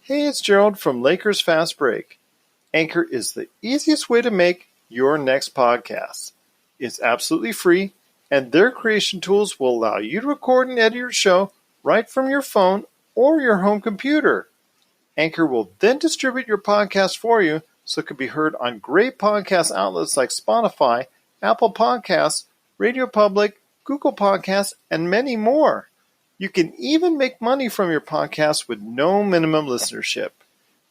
Hey, it's Gerald from Lakers Fast Break. Anchor is the easiest way to make your next podcast. It's absolutely free, and their creation tools will allow you to record and edit your show right from your phone or your home computer. Anchor will then distribute your podcast for you so it can be heard on great podcast outlets like Spotify, Apple Podcasts, Radio Public, Google Podcasts, and many more. You can even make money from your podcast with no minimum listenership.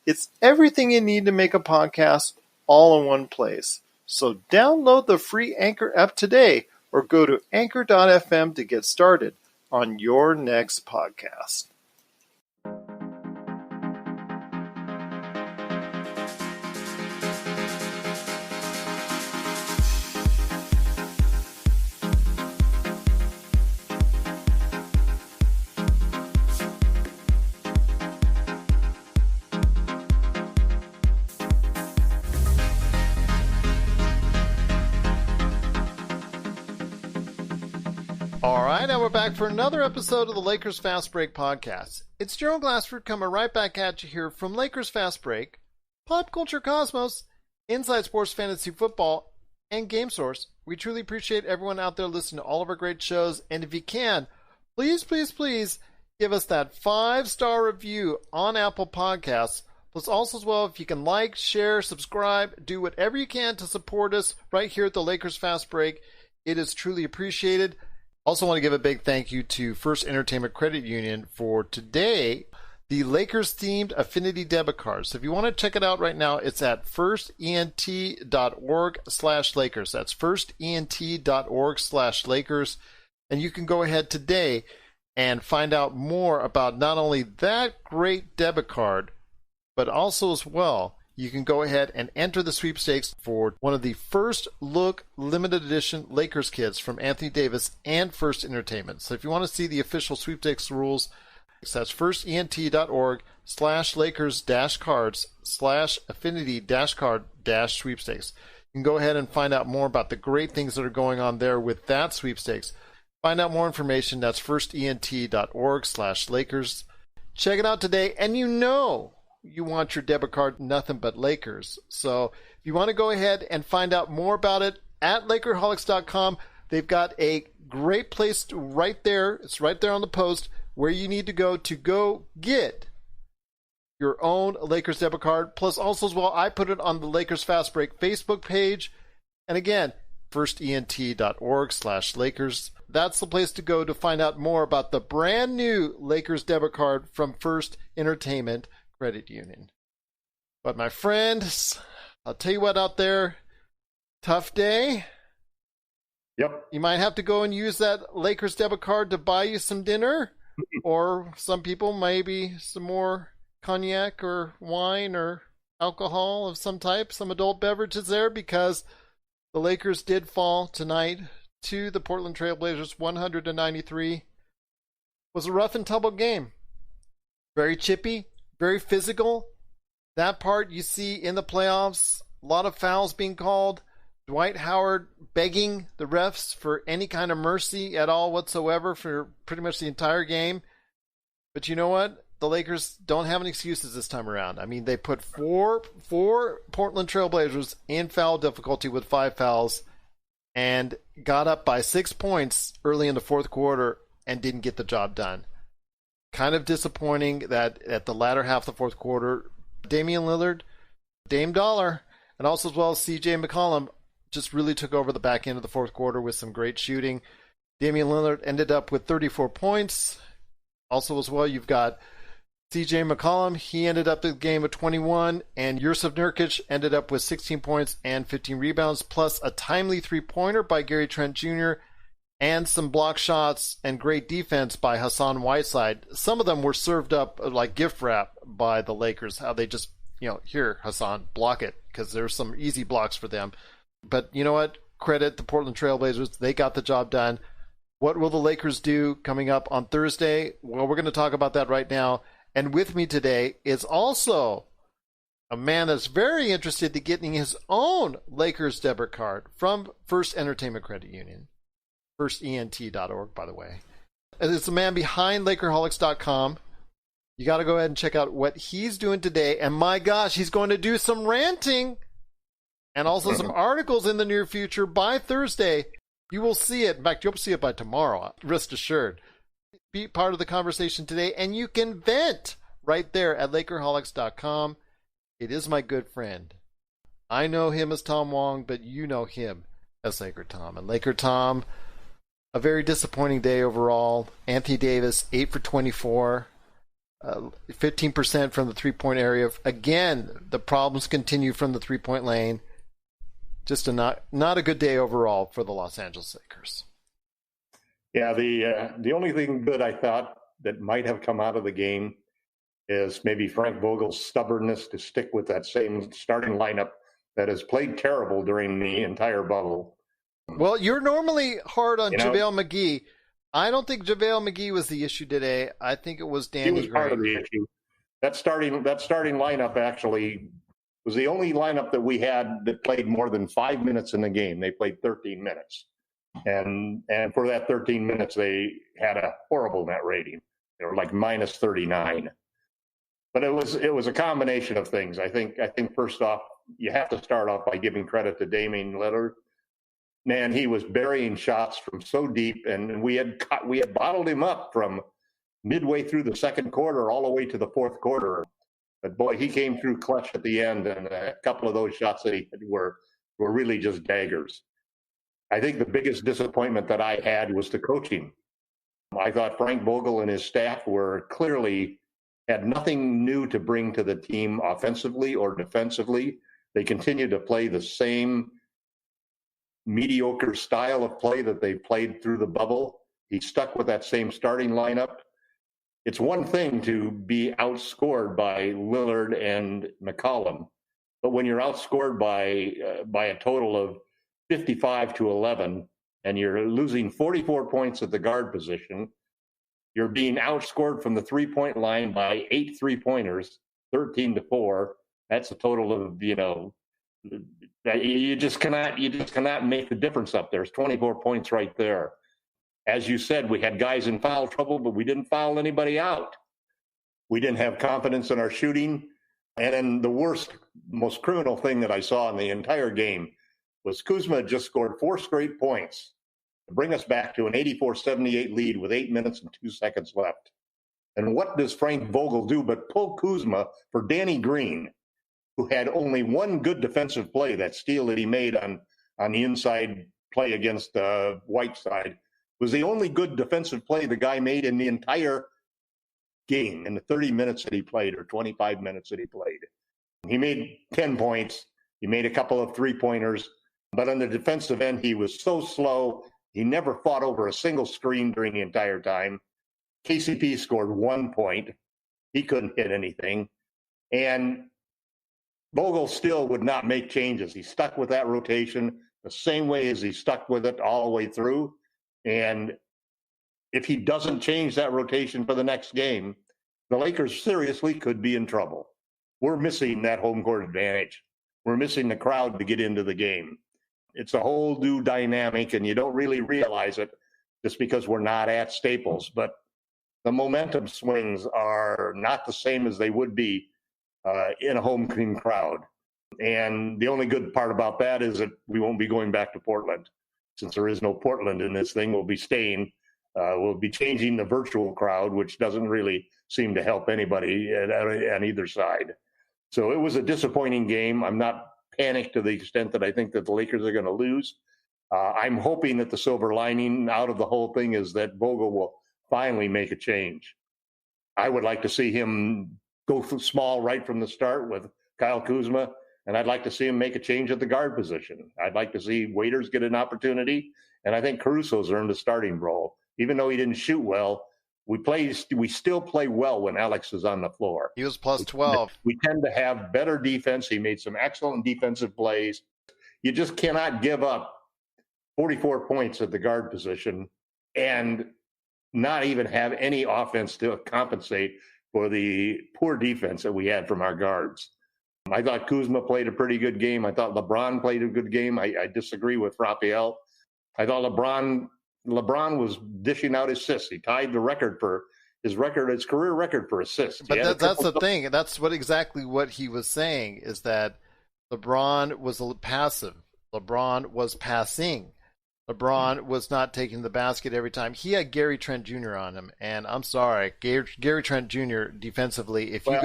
It's everything you need to make a podcast all in one place. So download the free Anchor app today or go to anchor.fm to get started on your next podcast. All right, now we're back for another episode of the Lakers Fast Break podcast. It's Gerald Glassford coming right back at you here from Lakers Fast Break, Pop Culture Cosmos, Inside Sports Fantasy Football, and Game Source. We truly appreciate everyone out there listening to all of our great shows, and if you can, please give us that 5-star review on Apple Podcasts. Plus also as well, if you can like, share, subscribe, do whatever you can to support us right here at the Lakers Fast Break. It is truly appreciated. Also want to give a big thank you to First Entertainment Credit Union for today, the Lakers-themed Affinity Debit Card. So if you want to check it out right now, it's at firstent.org/Lakers. That's firstent.org/Lakers. And you can go ahead today and find out more about not only that great debit card, but also as well, you can go ahead and enter the sweepstakes for one of the first look limited edition Lakers kits from Anthony Davis and First Entertainment. So if you want to see the official sweepstakes rules, that's firstent.org/Lakers-cards/affinity-card-sweepstakes. You can go ahead and find out more about the great things that are going on there with that sweepstakes. Find out more information. That's firstent.org/Lakers. Check it out today, and you want your debit card nothing but Lakers. So if you want to go ahead and find out more about it at LakerHolics.com, they've got a great place right there. It's right there on the post where you need to go get your own Lakers debit card. Plus also as well, I put it on the Lakers Fast Break Facebook page. And again, firstent.org/Lakers. That's the place to go to find out more about the brand new Lakers debit card from First Entertainment Credit Union. But my friends, I'll tell you what out there, tough day. Yep. You might have to go and use that Lakers debit card to buy you some dinner, or some people maybe some more cognac or wine or alcohol of some type, some adult beverages there, because the Lakers did fall tonight to the Portland Trail Blazers 100-93. It was a rough and tumble game. Very chippy. Very physical. That part you see in the playoffs. A lot of fouls being called. Dwight Howard begging the refs for any kind of mercy at all whatsoever for pretty much the entire game. But you know what? The Lakers don't have any excuses this time around. I mean, they put four Portland Trail Blazers in foul difficulty with 5 fouls and got up by 6 points early in the fourth quarter and didn't get the job done. Kind of disappointing that at the latter half of the fourth quarter, Damian Lillard, Dame Dollar, and also as well as C.J. McCollum just really took over the back end of the fourth quarter with some great shooting. Damian Lillard ended up with 34 points. Also as well, you've got C.J. McCollum. He ended up the game with 21, and Jusuf Nurkic ended up with 16 points and 15 rebounds, plus a timely three-pointer by Gary Trent Jr., and some block shots and great defense by Hassan Whiteside. Some of them were served up like gift wrap by the Lakers, how they just, here, Hassan, block it, because there's some easy blocks for them. But you know what? Credit the Portland Trail Blazers. They got the job done. What will the Lakers do coming up on Thursday? Well, we're going to talk about that right now. And with me today is also a man that's very interested in getting his own Lakers debit card from First Entertainment Credit Union. firstent.org, by the way. It's the man behind LakerHolics.com. You got to go ahead and check out what he's doing today. And my gosh, he's going to do some ranting and also some articles in the near future by Thursday. You will see it. In fact, you'll see it by tomorrow, rest assured. Be part of the conversation today, and you can vent right there at Lakerholics.com. It is my good friend. I know him as Tom Wong, but you know him as LakerTom. And LakerTom, a very disappointing day overall. Anthony Davis, 8 for 24. 15% from the three-point area. Again, the problems continue from the three-point lane. Just not a good day overall for the Los Angeles Lakers. Yeah, the only thing good I thought that might have come out of the game is maybe Frank Vogel's stubbornness to stick with that same starting lineup that has played terrible during the entire bubble. Well, you're normally hard on JaVale McGee. I don't think JaVale McGee was the issue today. I think it was Danny Green. He was part of the issue. That starting lineup actually was the only lineup that we had that played more than 5 minutes in the game. They played 13 minutes. And for that 13 minutes, they had a horrible net rating. They were like minus 39. But it was a combination of things. I think first off, you have to start off by giving credit to Damian Lillard. Man, he was burying shots from so deep, and we had bottled him up from midway through the second quarter all the way to the fourth quarter. But boy, he came through clutch at the end, and a couple of those shots that he had were really just daggers. I think the biggest disappointment that I had was the coaching. I thought Frank Vogel and his staff had nothing new to bring to the team offensively or defensively. They continued to play the same mediocre style of play that they played through the bubble. He stuck with that same starting lineup. It's one thing to be outscored by Lillard and McCollum, but when you're outscored by a total of 55-11 and you're losing 44 points at the guard position, you're being outscored from the three-point line by 8 3-pointers, 13-4. That's a total of, you just cannot make the difference up there. It's 24 points right there. As you said, we had guys in foul trouble, but we didn't foul anybody out. We didn't have confidence in our shooting. And then the worst, most criminal thing that I saw in the entire game was Kuzma just scored 4 straight points to bring us back to an 84-78 lead with 8 minutes and 2 seconds left. And what does Frank Vogel do but pull Kuzma for Danny Green, who had only one good defensive play, that steal that he made on the inside play against Whiteside, was the only good defensive play the guy made in the entire game, in the 30 minutes that he played, or 25 minutes that he played. He made 10 points. He made a couple of three-pointers. But on the defensive end, he was so slow. He never fought over a single screen during the entire time. KCP scored 1 point. He couldn't hit anything. And Vogel still would not make changes. He stuck with that rotation the same way as he stuck with it all the way through. And if he doesn't change that rotation for the next game, the Lakers seriously could be in trouble. We're missing that home court advantage. We're missing the crowd to get into the game. It's a whole new dynamic, and you don't really realize it just because we're not at Staples. But the momentum swings are not the same as they would be in a home team crowd. And the only good part about that is that we won't be going back to Portland. Since there is no Portland in this thing, we'll be staying. We'll be changing the virtual crowd, which doesn't really seem to help anybody on either side. So it was a disappointing game. I'm not panicked to the extent that I think that the Lakers are going to lose. I'm hoping that the silver lining out of the whole thing is that Vogel will finally make a change. I would like to see him go small right from the start with Kyle Kuzma, and I'd like to see him make a change at the guard position. I'd like to see Waiters get an opportunity, and I think Caruso's earned a starting role. Even though he didn't shoot well, we still play well when Alex is on the floor. He was plus 12. We tend to have better defense. He made some excellent defensive plays. You just cannot give up 44 points at the guard position and not even have any offense to compensate for the poor defense that we had from our guards. I thought Kuzma played a pretty good game. I thought LeBron played a good game. I disagree with Raphael. I thought LeBron was dishing out assists. He tied the record for his career record for assists. But that's the thing. That's exactly what he was saying, is that LeBron was passive. LeBron was passing. LeBron was not taking the basket every time. He had Gary Trent Jr. on him, and I'm sorry, Gary Trent Jr. defensively, if you he's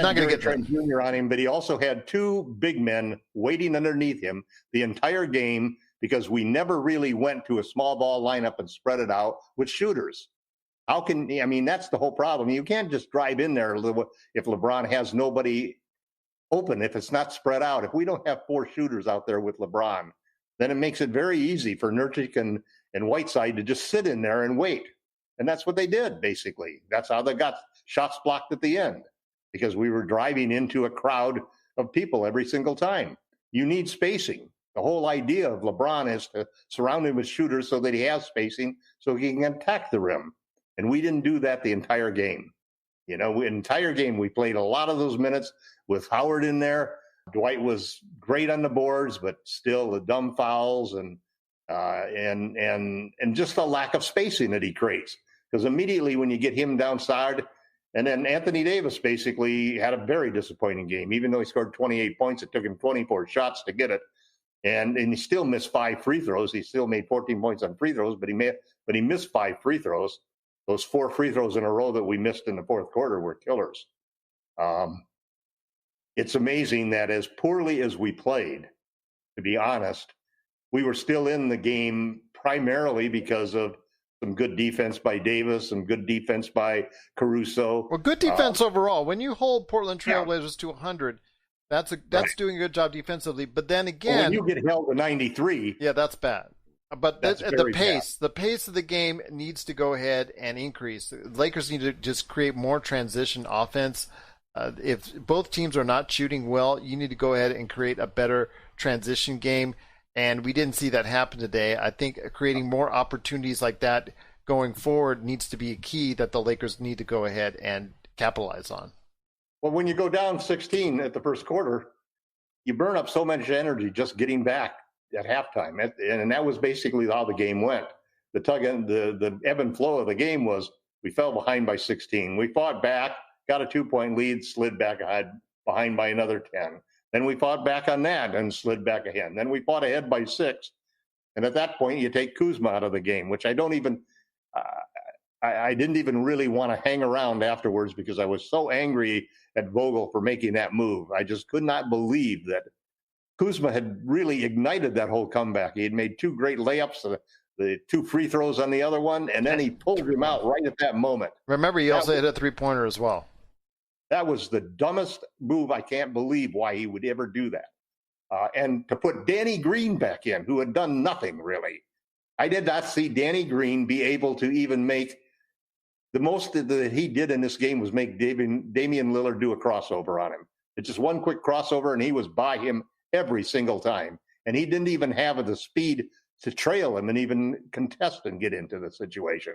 not going to get Trent Jr. on him, but he also had two big men waiting underneath him the entire game, because we never really went to a small ball lineup and spread it out with shooters. That's the whole problem. You can't just drive in there if LeBron has nobody open, if it's not spread out. If we don't have four shooters out there with LeBron, then it makes it very easy for Nurkic and Whiteside to just sit in there and wait. And that's what they did, basically. That's how they got shots blocked at the end, because we were driving into a crowd of people every single time. You need spacing. The whole idea of LeBron is to surround him with shooters so that he has spacing so he can attack the rim. And we didn't do that the entire game. The entire game, we played a lot of those minutes with Howard in there. Dwight was great on the boards, but still the dumb fouls and just the lack of spacing that he creates. Because immediately when you get him downside, and then Anthony Davis basically had a very disappointing game. Even though he scored 28 points, it took him 24 shots to get it. And he still missed 5 free throws. He still made 14 points on free throws, but he missed 5 free throws. Those 4 free throws in a row that we missed in the fourth quarter were killers. It's amazing that as poorly as we played, to be honest, we were still in the game primarily because of some good defense by Davis, some good defense by Caruso. Well, good defense overall. When you hold Portland Trailblazers to 100, that's doing a good job defensively. But then again, when you get held to 93, yeah, that's bad. But the pace of the game needs to go ahead and increase. The Lakers need to just create more transition offense. If both teams are not shooting well, you need to go ahead and create a better transition game. And we didn't see that happen today. I think creating more opportunities like that going forward needs to be a key that the Lakers need to go ahead and capitalize on. Well, when you go down 16 at the first quarter, you burn up so much energy just getting back at halftime. And that was basically how the game went. The ebb and flow of the game was we fell behind by 16. We fought back, got a 2-point lead, slid back behind by another 10. Then we fought back on that and slid back ahead. Then we fought ahead by 6. And at that point, you take Kuzma out of the game, which I didn't even really want to hang around afterwards because I was so angry at Vogel for making that move. I just could not believe that Kuzma had really ignited that whole comeback. He had made 2 great layups, the 2 free throws on the other one, and then he pulled him out right at that moment. Remember, he also hit a 3-pointer as well. That was the dumbest move. I can't believe why he would ever do that. And to put Danny Green back in, who had done nothing really. I did not see Danny Green be able to even make the most that he did in this game was make Damian Lillard do a crossover on him. It's just one quick crossover, and he was by him every single time. And he didn't even have the speed to trail him and even contest and get into the situation.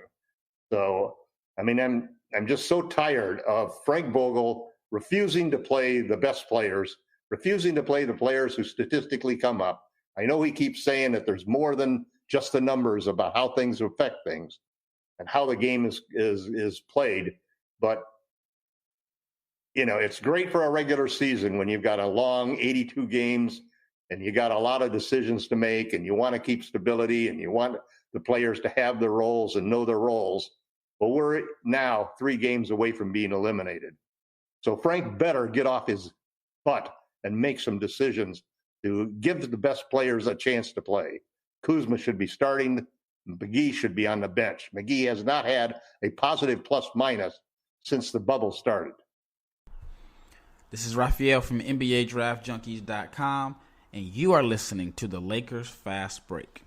So, I'm just so tired of Frank Vogel refusing to play the best players, refusing to play the players who statistically come up. I know he keeps saying that there's more than just the numbers about how things affect things and how the game is played. But, it's great for a regular season when you've got a long 82 games and you got a lot of decisions to make and you want to keep stability and you want the players to have their roles and know their roles. But we're now 3 games away from being eliminated. So Frank better get off his butt and make some decisions to give the best players a chance to play. Kuzma should be starting. McGee should be on the bench. McGee has not had a positive plus-minus since the bubble started. This is Raphael from NBADraftJunkies.com, and you are listening to the Lakers Fast Break.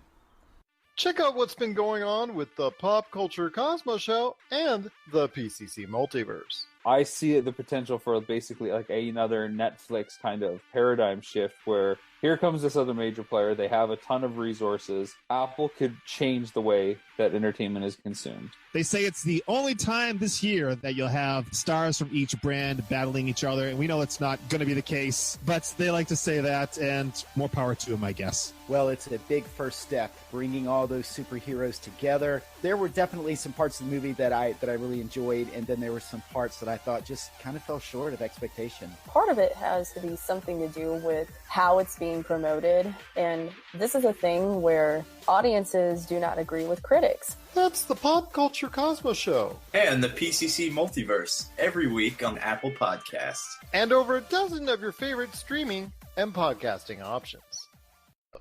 Check out what's been going on with the Pop Culture Cosmos Show and the PCC Multiverse. I see the potential for basically like another Netflix kind of paradigm shift where here comes this other major player. They have a ton of resources. Apple could change the way that entertainment is consumed. They say it's the only time this year that you'll have stars from each brand battling each other, and we know it's not going to be the case, but they like to say that, and more power to them, I guess. Well, it's a big first step, bringing all those superheroes together. There were definitely some parts of the movie that I really enjoyed, and then there were some parts that I thought just kind of fell short of expectation. Part of it has to be something to do with how it's being promoted, and this is a thing where audiences do not agree with critics. That's the Pop Culture Cosmos Show. And the PCC Multiverse, every week on Apple Podcasts. And over a dozen of your favorite streaming and podcasting options.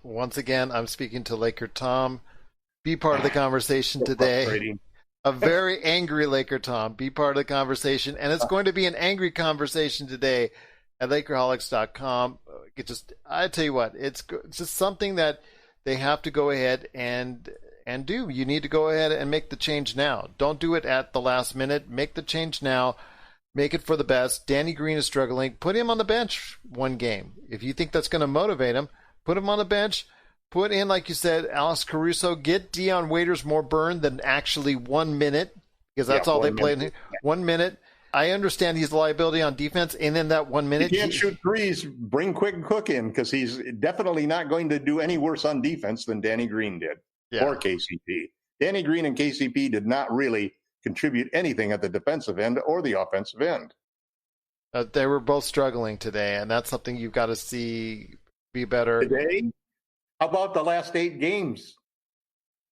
Once again, I'm speaking to LakerTom. Be part of the conversation today. A very angry LakerTom. Be part of the conversation. And it's going to be an angry conversation today at LakerHolics.com. I tell you what, it's just something that they have to go ahead and do. You need to go ahead and make the change now. Don't do it at the last minute. Make the change now. Make it for the best. Danny Green is struggling. Put him on the bench one game. If you think that's going to motivate him, put him on the bench. Put in, like you said, Alex Caruso. Get Dion Waiters more burn than actually 1 minute, because that's all they played. Yeah. 1 minute. I understand he's a liability on defense, and in that 1 minute, he can't shoot threes. Bring Quick Cook in, because he's definitely not going to do any worse on defense than Danny Green did, or KCP. Danny Green and KCP did not really contribute anything at the defensive end or the offensive end. They were both struggling today, and that's something you've got to see be better. Today? How about the last 8 games?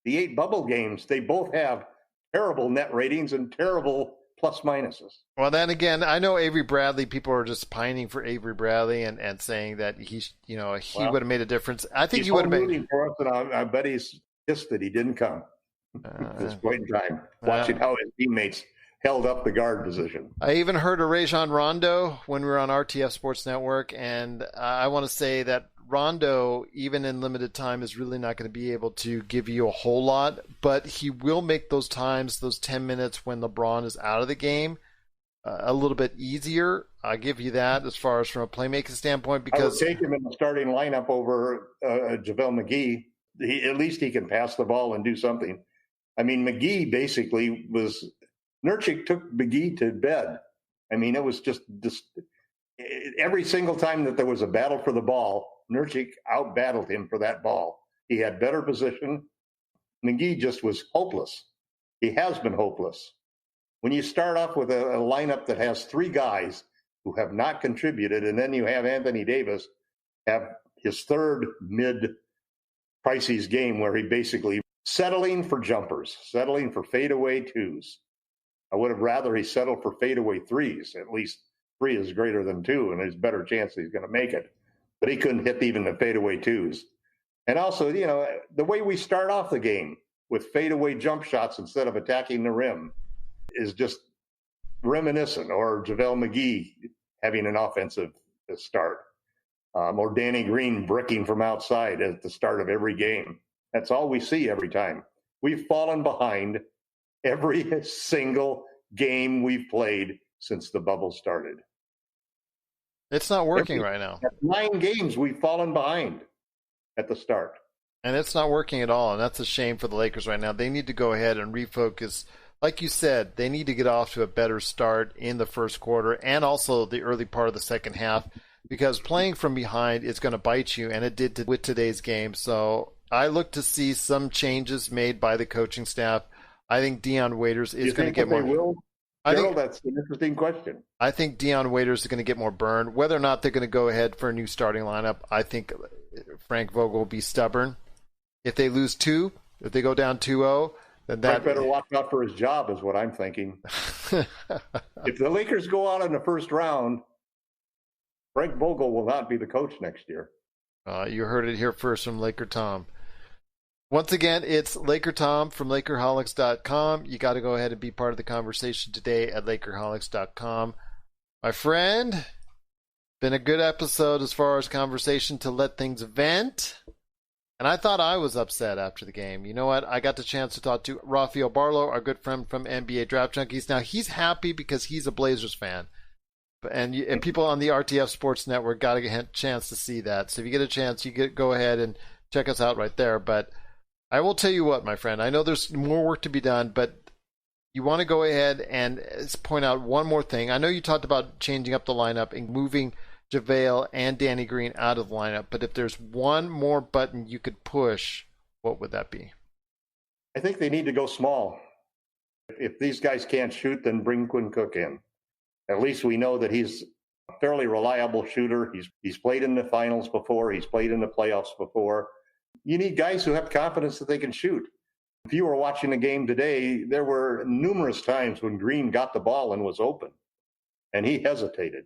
The 8 bubble games. They both have terrible net ratings and terrible plus minuses. Well, then again, I know Avery Bradley, people are just pining for Avery Bradley and saying that he would have made a difference. I think he would have made for us, and I bet he's pissed that he didn't come at this point in time, watching how his teammates held up the guard position. I even heard of Rajon Rondo when we were on RTF Sports Network, and I want to say that Rondo, even in limited time, is really not going to be able to give you a whole lot, but he will make those times, those 10 minutes when LeBron is out of the game, a little bit easier. I'll give you that as far as from a playmaking standpoint. Because I would take him in the starting lineup over JaVale McGee. At least he can pass the ball and do something. I mean, McGee basically was – Nurkic took McGee to bed. I mean, it was just every single time that there was a battle for the ball, Nurkic out-battled him for that ball. He had better position. McGee just was hopeless. He has been hopeless. When you start off with a lineup that has 3 guys who have not contributed, and then you have Anthony Davis have his third mid-crises game where he basically settling for jumpers, settling for fadeaway 2s. I would have rather he settled for fadeaway 3s. At least 3 is greater than 2, and there's a better chance he's going to make it. But he couldn't hit even the fadeaway 2s. And also, the way we start off the game with fadeaway jump shots instead of attacking the rim is just reminiscent, or JaVale McGee having an offensive start, or Danny Green bricking from outside at the start of every game. That's all we see every time. We've fallen behind every single game we've played since the bubble started. It's not working right now. 9 games we've fallen behind at the start. And it's not working at all, and that's a shame for the Lakers right now. They need to go ahead and refocus. Like you said, they need to get off to a better start in the first quarter and also the early part of the second half, because playing from behind is going to bite you, and it did with today's game. So I look to see some changes made by the coaching staff. I think Dion Waiters is going to get more. Will? That's an interesting question. I think Dion Waiters is going to get more burn. Whether or not they're going to go ahead for a new starting lineup, I think Frank Vogel will be stubborn. If they lose 2, if they go down 2-0, then that Frank better watch out for his job, is what I'm thinking. If the Lakers go out in the first round, Frank Vogel will not be the coach next year. You heard it here first from LakerTom. Once again, it's LakerTom from LakerHolics.com. You got to go ahead and be part of the conversation today at LakerHolics.com. My friend, been a good episode as far as conversation to let things vent. And I thought I was upset after the game. You know what? I got the chance to talk to Rafael Barlow, our good friend from NBA Draft Junkies. Now, he's happy because he's a Blazers fan. And people on the RTF Sports Network got a chance to see that. So if you get a chance, go ahead and check us out right there. But I will tell you what, my friend, I know there's more work to be done, but you want to go ahead and point out one more thing. I know you talked about changing up the lineup and moving JaVale and Danny Green out of the lineup, but if there's one more button you could push, what would that be? I think they need to go small. If these guys can't shoot, then bring Quinn Cook in. At least we know that he's a fairly reliable shooter. He's played in the finals before. He's played in the playoffs before. You need guys who have confidence that they can shoot. If you were watching the game today, there were numerous times when Green got the ball and was open, and he hesitated.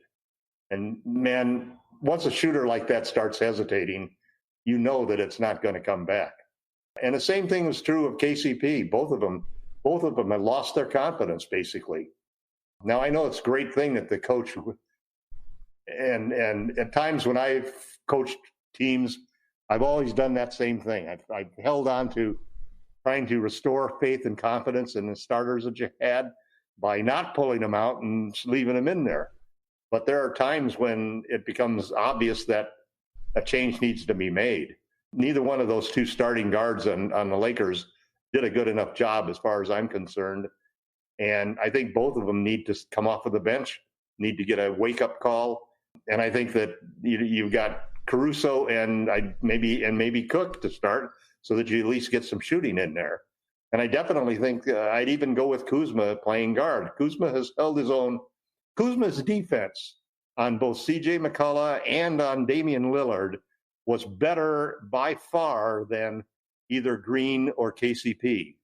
And, man, once a shooter like that starts hesitating, you know that it's not going to come back. And the same thing was true of KCP. Both of them had lost their confidence, basically. Now, I know it's a great thing that the coach, and at times when I've coached teams, I've always done that same thing. I've held on to trying to restore faith and confidence in the starters that you had by not pulling them out and leaving them in there. But there are times when it becomes obvious that a change needs to be made. Neither one of those two starting guards on the Lakers did a good enough job as far as I'm concerned. And I think both of them need to come off of the bench, need to get a wake-up call. And I think that you've got Caruso and maybe Cook to start so that you at least get some shooting in there. And I definitely think I'd even go with Kuzma playing guard. Kuzma has held his own. Kuzma's defense on both C.J. McCullough and on Damian Lillard was better by far than either Green or KCP.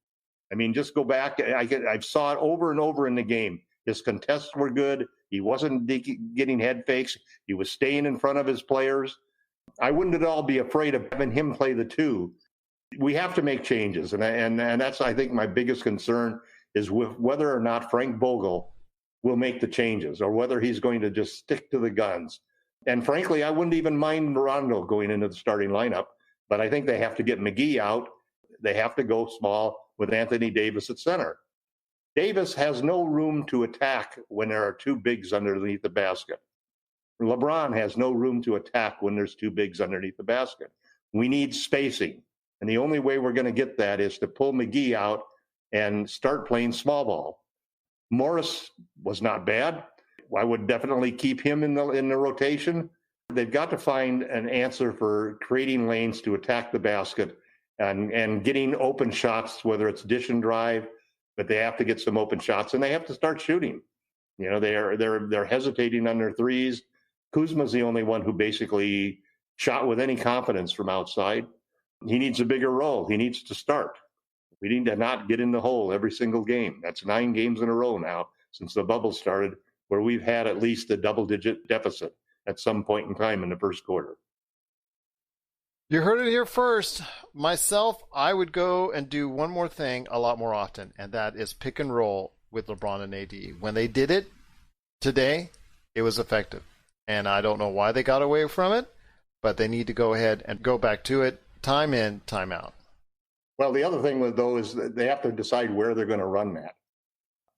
I mean, just go back. I saw it over and over in the game. His contests were good. He wasn't getting head fakes. He was staying in front of his players. I wouldn't at all be afraid of having him play the two. We have to make changes, and that's, I think, my biggest concern is with whether or not Frank Vogel will make the changes or whether he's going to just stick to the guns. And frankly, I wouldn't even mind Rondo going into the starting lineup, but I think they have to get McGee out. They have to go small with Anthony Davis at center. Davis has no room to attack when there are two bigs underneath the basket. LeBron has no room to attack when there's two bigs underneath the basket. We need spacing. And the only way we're going to get that is to pull McGee out and start playing small ball. Morris was not bad. I would definitely keep him in the rotation. They've got to find an answer for creating lanes to attack the basket and getting open shots, whether it's dish and drive, but they have to get some open shots and they have to start shooting. You know, they're hesitating on their threes. Kuzma's the only one who basically shot with any confidence from outside. He needs a bigger role. He needs to start. We need to not get in the hole every single game. That's 9 games in a row now since the bubble started where we've had at least a double-digit deficit at some point in time in the first quarter. You heard it here first. Myself, I would go and do one more thing a lot more often, and that is pick and roll with LeBron and AD. When they did it today, it was effective. And I don't know why they got away from it, but they need to go ahead and go back to it, time in, time out. Well, the other thing, though, is that they have to decide where they're going to run that.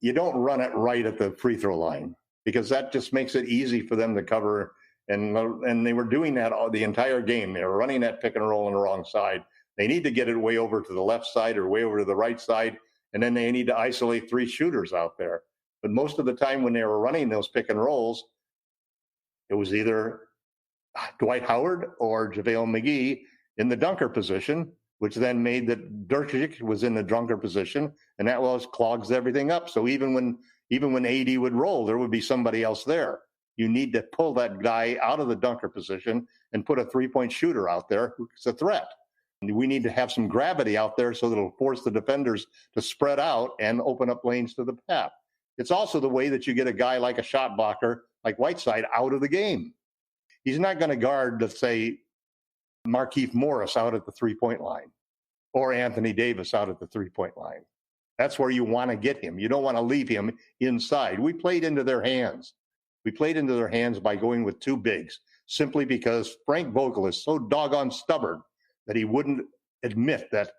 You don't run it right at the free throw line because that just makes it easy for them to cover. And they were doing that the entire game. They were running that pick and roll on the wrong side. They need to get it way over to the left side or way over to the right side, and then they need to isolate 3 shooters out there. But most of the time when they were running those pick and rolls, it was either Dwight Howard or JaVale McGee in the dunker position, which then made that Dirk was in the dunker position, and that clogs everything up. So even when AD would roll, there would be somebody else there. You need to pull that guy out of the dunker position and put a 3-point shooter out there who's a threat. We need to have some gravity out there so that it'll force the defenders to spread out and open up lanes to the path. It's also the way that you get a guy like a shot blocker, like Whiteside, out of the game. He's not going to guard, let's say, Markieff Morris out at the 3-point line or Anthony Davis out at the 3-point line. That's where you want to get him. You don't want to leave him inside. We played into their hands. We played into their hands by going with 2 bigs simply because Frank Vogel is so doggone stubborn that he wouldn't admit that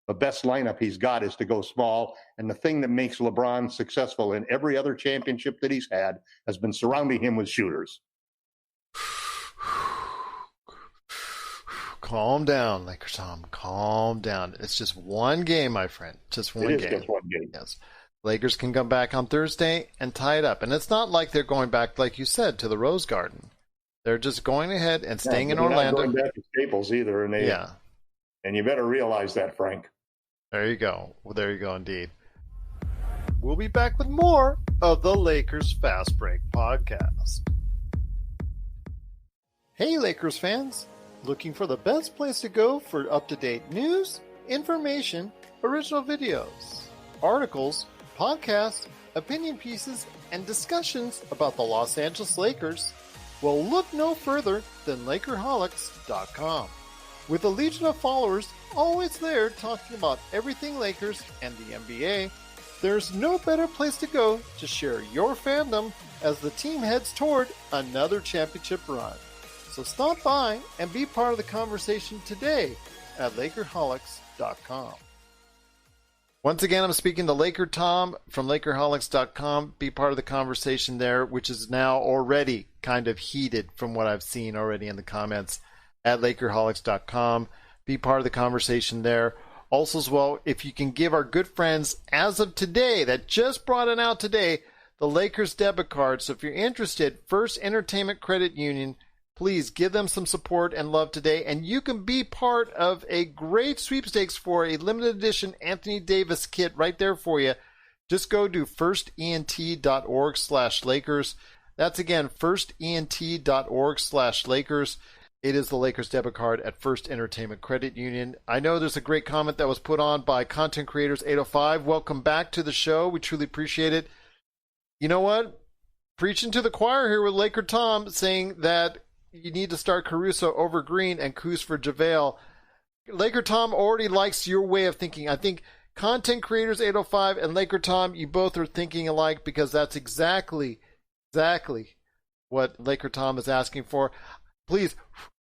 the best lineup he's got is to go small. And the thing that makes LeBron successful in every other championship that he's had has been surrounding him with shooters. Calm down, LakerTom. Calm down. It's just one game, my friend. Just one game. Just one game. Yes. Lakers can come back on Thursday and tie it up. And it's not like they're going back, like you said, to the Rose Garden. They're just going ahead and staying in Orlando. Not going back to Staples either. And you better realize that, Frank. There you go. Well, there you go, indeed. We'll be back with more of the Lakers Fast Break podcast. Hey, Lakers fans. Looking for the best place to go for up-to-date news, information, original videos, articles, podcasts, opinion pieces, and discussions about the Los Angeles Lakers? Well, look no further than LakerHolics.com. With a legion of followers always there talking about everything Lakers and the NBA, there's no better place to go to share your fandom as the team heads toward another championship run. So stop by and be part of the conversation today at LakerHolics.com. Once again, I'm speaking to LakerTom from LakerHolics.com. Be part of the conversation there, which is now already kind of heated from what I've seen already in the comments at LakerHolics.com. Be part of the conversation there. Also, as well, if you can give our good friends, as of today, that just brought it out today, the Lakers Debit Card. So if you're interested, First Entertainment Credit Union, please give them some support and love today, and you can be part of a great sweepstakes for a limited edition Anthony Davis kit right there for you. Just go to firstent.org/Lakers. That's again, firstent.org/Lakers. It is the Lakers Debit Card at First Entertainment Credit Union. I know there's a great comment that was put on by Content Creators 805. Welcome back to the show. We truly appreciate it. You know what? Preaching to the choir here with LakerTom, saying that you need to start Caruso over Green and Kuz for JaVale. LakerTom already likes your way of thinking. I think Content Creators 805 and LakerTom, you both are thinking alike because that's exactly what LakerTom is asking for. Please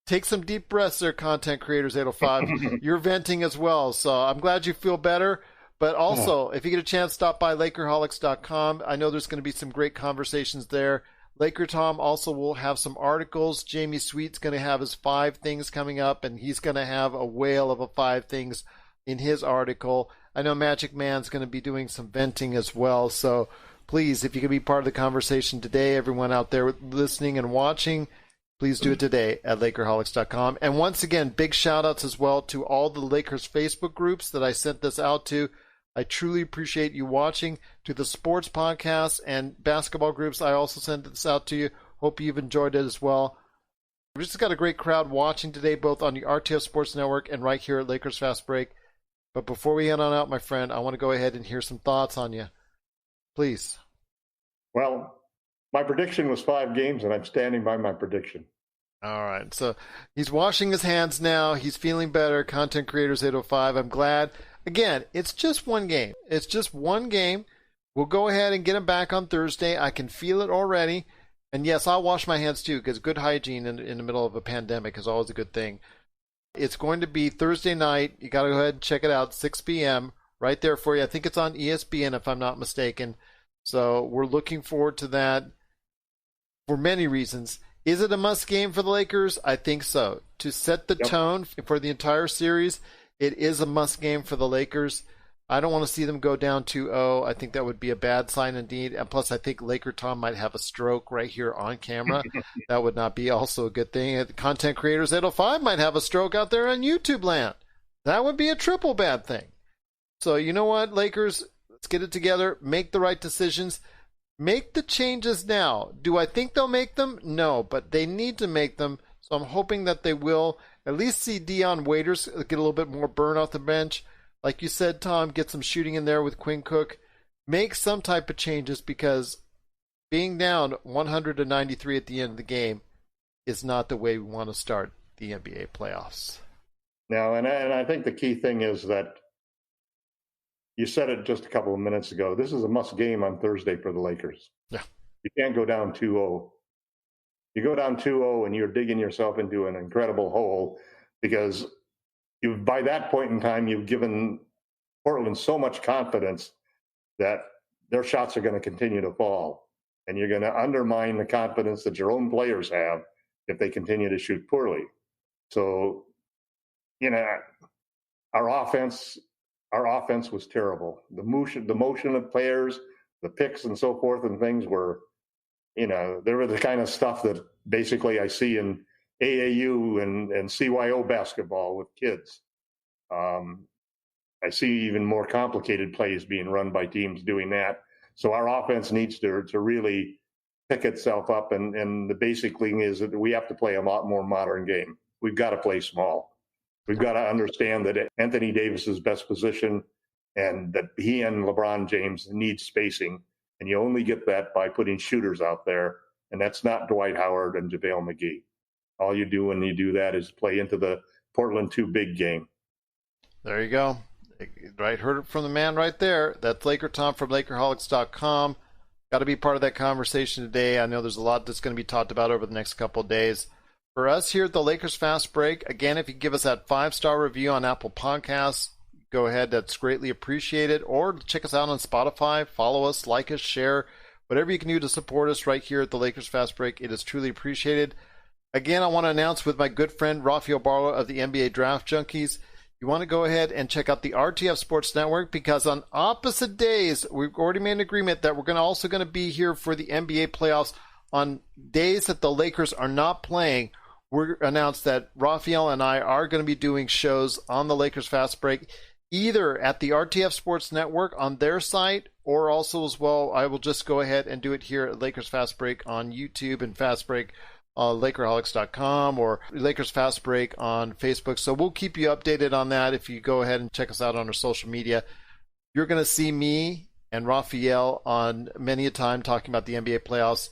take some deep breaths there, Content Creators 805. You're venting as well, so I'm glad you feel better. But also, if you get a chance, stop by LakerHolics.com. I know there's going to be some great conversations there. LakerTom also will have some articles. Jamie Sweet's going to have his 5 things coming up, and he's going to have a whale of a 5 things in his article. I know Magic Man's going to be doing some venting as well. So please, if you can be part of the conversation today, everyone out there listening and watching, please do it today at LakerHolics.com. And once again, big shout-outs as well to all the Lakers Facebook groups that I sent this out to. I truly appreciate you watching. To the sports podcasts and basketball groups, I also sent this out to you. Hope you've enjoyed it as well. We've just got a great crowd watching today, both on the RTF Sports Network and right here at Lakers Fast Break. But before we head on out, my friend, I want to go ahead and hear some thoughts on you. Please. Well, my prediction was 5 games, and I'm standing by my prediction. All right. So he's washing his hands now. He's feeling better. Content Creators 805. I'm glad. Again, it's just one game. It's just one game. We'll go ahead and get him back on Thursday. I can feel it already. And yes, I'll wash my hands too, because good hygiene in the middle of a pandemic is always a good thing. It's going to be Thursday night. You got to go ahead and check it out, 6 p.m. right there for you. I think it's on ESPN, if I'm not mistaken. So we're looking forward to that for many reasons. Is it a must game for the Lakers? I think so. To set the tone for the entire series, it is a must game for the Lakers. I don't want to see them go down 2-0. I think that would be a bad sign indeed. And plus, I think LakerTom might have a stroke right here on camera. That would not be also a good thing. Content Creators 805 might have a stroke out there on YouTube land. That would be a triple bad thing. So you know what, Lakers? Let's get it together. Make the right decisions. Make the changes now. Do I think they'll make them? No, but they need to make them. So I'm hoping that they will. At least see Dion Waiters get a little bit more burn off the bench. Like you said, Tom, get some shooting in there with Quinn Cook. Make some type of changes, because being down 193 at the end of the game is not the way we want to start the NBA playoffs. No, and I think the key thing is that you said it just a couple of minutes ago. This is a must game on Thursday for the Lakers. Yeah. You can't go down 2-0. You go down 2-0 and you're digging yourself into an incredible hole, because by that point in time, you've given Portland so much confidence that their shots are going to continue to fall. And you're going to undermine the confidence that your own players have if they continue to shoot poorly. So, our offense was terrible. The motion of players, the picks and so forth and things were, they were the kind of stuff that basically I see in AAU and CYO basketball with kids. I see even more complicated plays being run by teams doing that. So our offense needs to really pick itself up. And the basic thing is that we have to play a lot more modern game. We've got to play small. We've got to understand that Anthony Davis's best position and that he and LeBron James need spacing. And you only get that by putting shooters out there. And that's not Dwight Howard and JaVale McGee. All you do when you do that is play into the Portland 2 big game. There you go. Right, heard it from the man right there. That's LakerTom from LakerHolics.com. Got to be part of that conversation today. I know there's a lot that's going to be talked about over the next couple of days. For us here at the Lakers Fast Break, again, if you give us that 5-star review on Apple Podcasts, go ahead. That's greatly appreciated. Or check us out on Spotify. Follow us, like us, share. Whatever you can do to support us right here at the Lakers Fast Break, it is truly appreciated. Again, I want to announce with my good friend Rafael Barlow of the NBA Draft Junkies, you want to go ahead and check out the RTF Sports Network because on opposite days, we've already made an agreement that we're also going to be here for the NBA playoffs on days that the Lakers are not playing. We're announced that Rafael and I are going to be doing shows on the Lakers Fast Break, either at the RTF Sports Network on their site or also as well, I will just go ahead and do it here at Lakers Fast Break on YouTube and Fast Break LakerHolics.com or Lakers Fast Break on Facebook. So we'll keep you updated on that. If you go ahead and check us out on our social media, you're going to see me and Rafael on many a time talking about the NBA playoffs.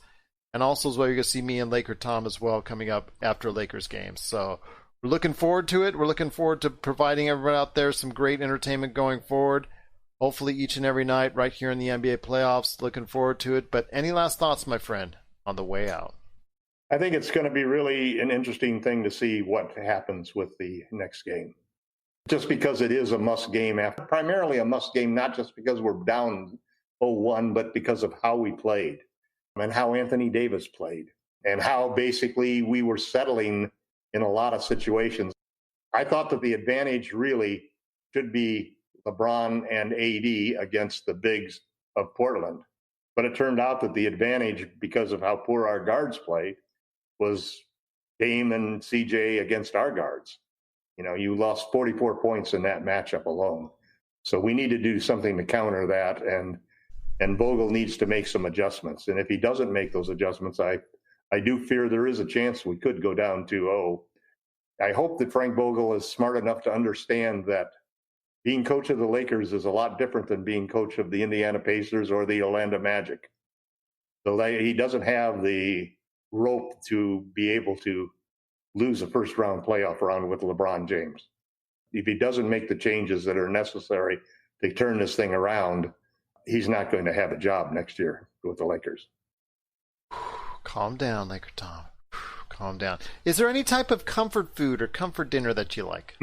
And also as well, you're going to see me and LakerTom as well coming up after Lakers games. So we're looking forward to it. We're looking forward to providing everyone out there some great entertainment going forward. Hopefully each and every night right here in the NBA playoffs. Looking forward to it. But any last thoughts, my friend, on the way out? I think it's going to be really an interesting thing to see what happens with the next game. Just because it is a must game, primarily a must game, not just because we're down 0-1, but because of how we played and how Anthony Davis played and how basically we were settling in a lot of situations. I thought that the advantage really should be LeBron and AD against the bigs of Portland. But it turned out that the advantage, because of how poor our guards played, was Dame and CJ against our guards. You lost 44 points in that matchup alone. So we need to do something to counter that, and Vogel needs to make some adjustments. And if he doesn't make those adjustments, I do fear there is a chance we could go down 2-0. I hope that Frank Vogel is smart enough to understand that being coach of the Lakers is a lot different than being coach of the Indiana Pacers or the Orlando Magic. So he doesn't have the rope to be able to lose a first-round playoff round with LeBron James. If he doesn't make the changes that are necessary to turn this thing around, he's not going to have a job next year with the Lakers. Calm down, LakerTom. Calm down. Is there any type of comfort food or comfort dinner that you like?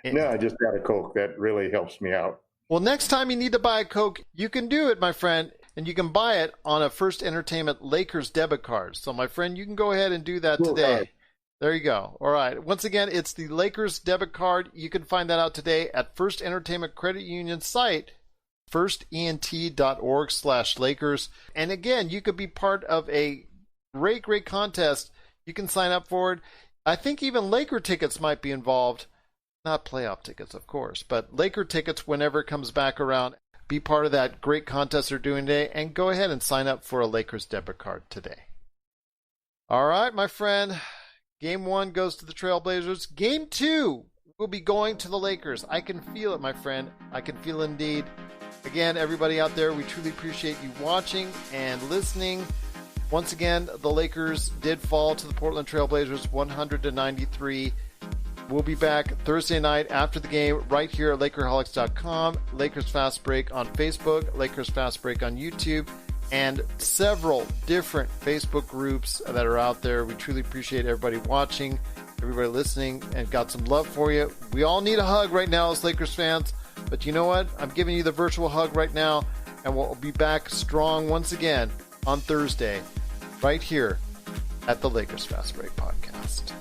No, I just got a Coke. That really helps me out. Well, next time you need to buy a Coke, you can do it, my friend. And you can buy it on a First Entertainment Lakers Debit Card. So, my friend, you can go ahead and do that today. There you go. All right. Once again, it's the Lakers Debit Card. You can find that out today at First Entertainment Credit Union site, firstent.org/Lakers. And again, you could be part of a great contest. You can sign up for it. I think even Laker tickets might be involved. Not playoff tickets, of course, but Laker tickets whenever it comes back around. Be part of that great contest they're doing today, and go ahead and sign up for a Lakers debit card today. All right, my friend. Game 1 goes to the Trailblazers. Game 2 will be going to the Lakers. I can feel it, my friend. I can feel it indeed. Again, everybody out there, we truly appreciate you watching and listening. Once again, the Lakers did fall to the Portland Trailblazers 100-93. We'll be back Thursday night after the game right here at LakerHolics.com, Lakers Fast Break on Facebook, Lakers Fast Break on YouTube, and several different Facebook groups that are out there. We truly appreciate everybody watching, everybody listening, and got some love for you. We all need a hug right now as Lakers fans, But you know what? I'm giving you the virtual hug right now, and we'll be back strong once again on Thursday, right here at the Lakers Fast Break Podcast.